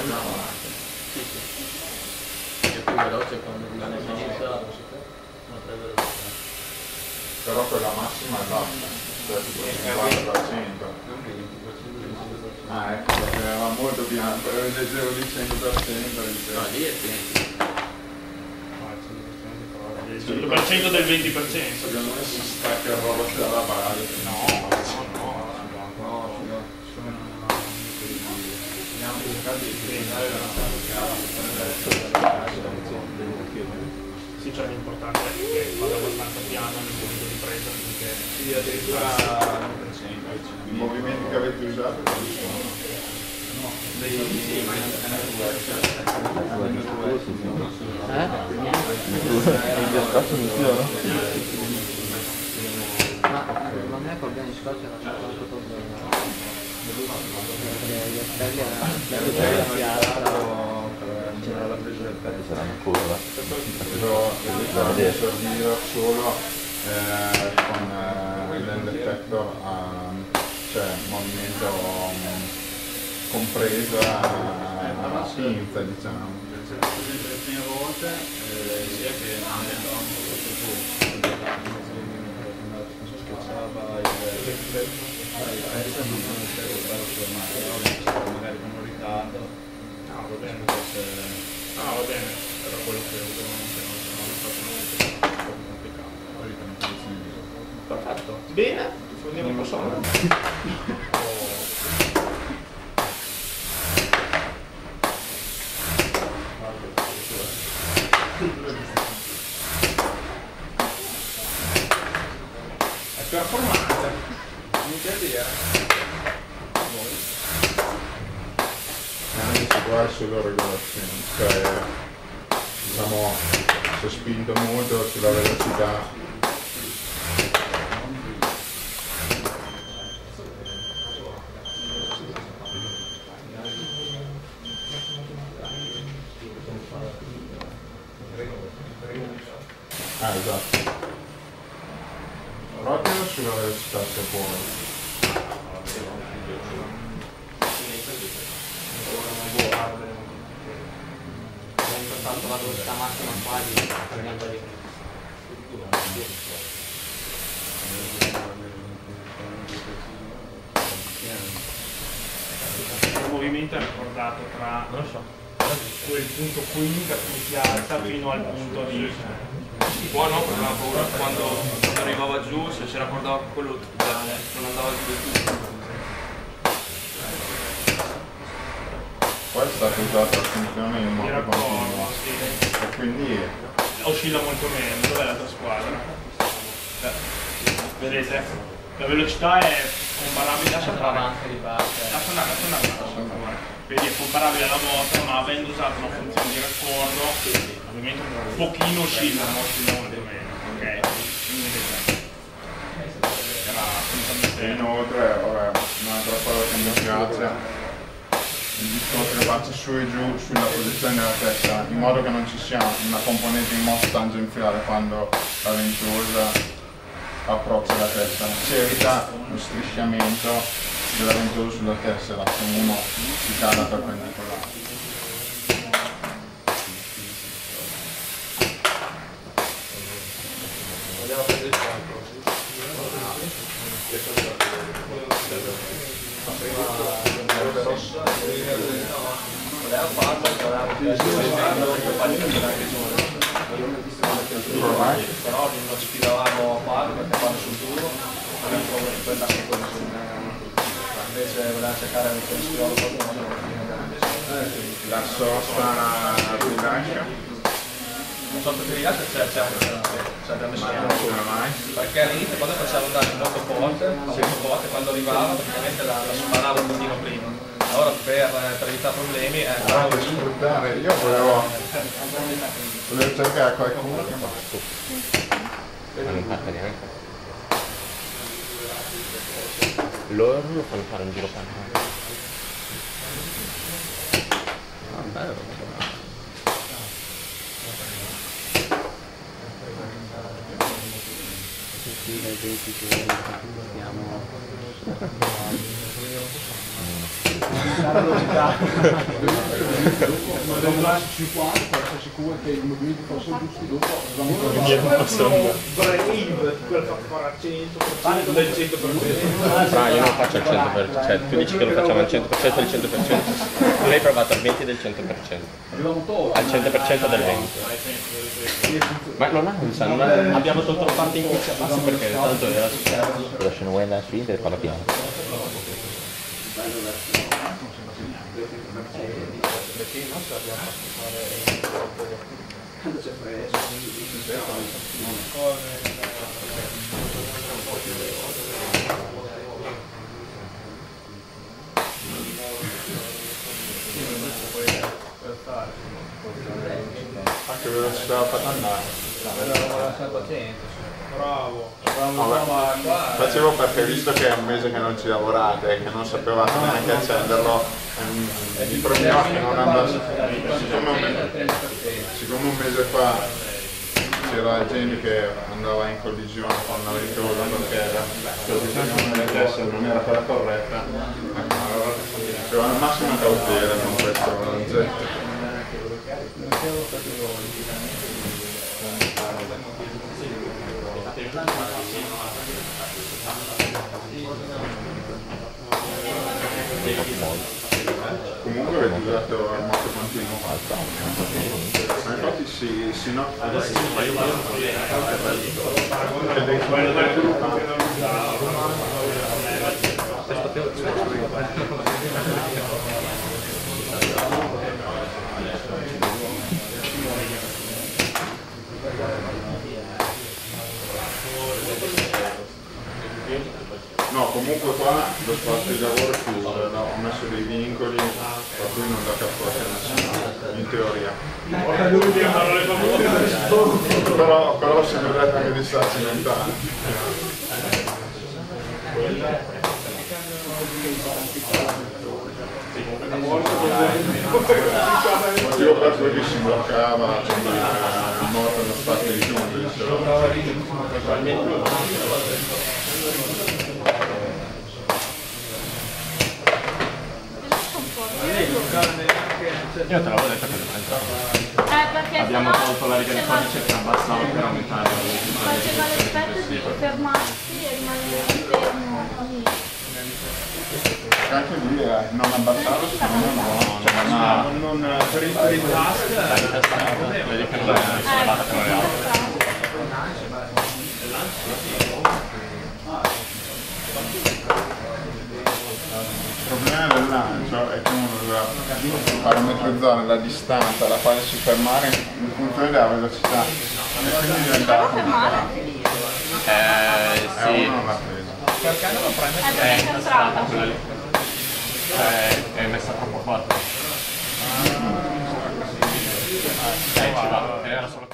Sì, sì. È più veloce quando la necessità. Però quella massima è bassa, cioè tipo il 50%. Ah, ecco, perché era molto bianco, leggevo lì 100%. No, lì è 100. Il 100% del 20%. Secondo me si stacca il robot dalla base. No. Sì, cioè l'importante è che vada abbastanza piano nel momento di presa, perché Sì, addirittura I movimenti che avete usato quali sono? Ma non è col piano di scotch era soltanto con gli esterni C'era la presa del pezzo. Sarà una curva. Però devo servire solo con l'effetto cioè movimento compresa a pinza, diciamo. le prime volte sia che magari con un ritardo. va bene. Va bene, era quello che ho fatto complicato. Perfetto. Bene, andiamo un po' sopra. È performante. Mi piace Anche qua è solo regolazione, cioè diciamo si è spinto molto sulla velocità. Ah, esatto. Proprio sulla velocità che poi. tanto la velocità massima quasi cambiando di Il movimento è ricordato tra quel punto qui da cui si alza fino al punto di... Qua no, perché avevo paura quando arrivava giù, se si raccordava quello non andava giù del tutto. Poi è stato usato a funzione in modo continuo e quindi oscilla molto meno. Dov'è l'altra squadra? Vedete? La velocità è comparabile, lascia andare, lascia andare. Vedi, è comparabile alla vostra, ma avendo usato una funzione di raccordo, ovviamente un pochino oscilla, ma oscilla molto meno. Ok? Quindi era assolutamente... e inoltre vabbè, un'altra cosa che mi piace il discorso che faccio su e giù sulla posizione della testa, in modo che non ci sia una componente in moto tangenziale quando la ventosa approccia la testa, si evita lo strisciamento della ventosa sulla tessera se uno si cala perpendicolare. Vogliamo prendere il campo. Voleva farlo, però non ci fidavamo a farlo perché fanno sul duro, abbiamo paura di prendere anche quello sul invece voleva cercare il pensiero La sosta rilascia? non so perché rilascia c'è da messo Come mai? perché all'inizio quando faceva andare molto forte, quando arrivava praticamente la sparava un pochino prima. Allora per evitare problemi Per sfruttare, io volevo cercare qualcuno che Ma non parte neanche. Loro lo fanno fare un giro panno. Ah, bello. La velocità. Ma devo lasciarci qua, per essere sicuro che i movimenti fossero giusti dopo. Brave, quel fa fare al 100% del 100%. Ah, io non faccio il 100%, cioè tu dici che lo facciamo al 100% del 100%, tu l'hai provato al 20% del 100%, al 100% del 20%. Ma non ha un senso, abbiamo tolto la parte in cui si abbassa perché tanto era successo. La scena vuoi andare su internet e parla piano. Anche velocità fatta andare. Bravo. Facevo perché visto che è un mese che non ci lavorate e che non sapevate neanche accenderlo, i primi occhi non andasse. Siccome un mese fa c'era gente che andava in collisione con la veicolo perché la posizione del test non era quella corretta, allora c'era la massima cautela con questo oggetto. Comunque avete usato il moto continuo, ma infatti si nota no, comunque qua lo spazio di lavoro è chiuso, ho messo dei vincoli per cui non da capire nessuno, in teoria. Però si dovrebbe anche di starci lontano. Il motivo per cui si bloccava il moto nello spazio di chiuso. Io te l'avevo detto che non entrava. Perché Abbiamo tolto la riga di codice che abbassava per aumentare faceva l'effetto di fermarsi e rimanere fermo così. Anche lì non abbassava, secondo me Non per il task vedi che non è salvata come le altre. il problema del lancio è che uno doveva parametrizzare la distanza alla quale si fermare in funzione della velocità e quindi diventava Sì. uno non l'ha preso. perché non lo prende? È concentrata. Quella lì. È messa troppo forte. Ci va, era solo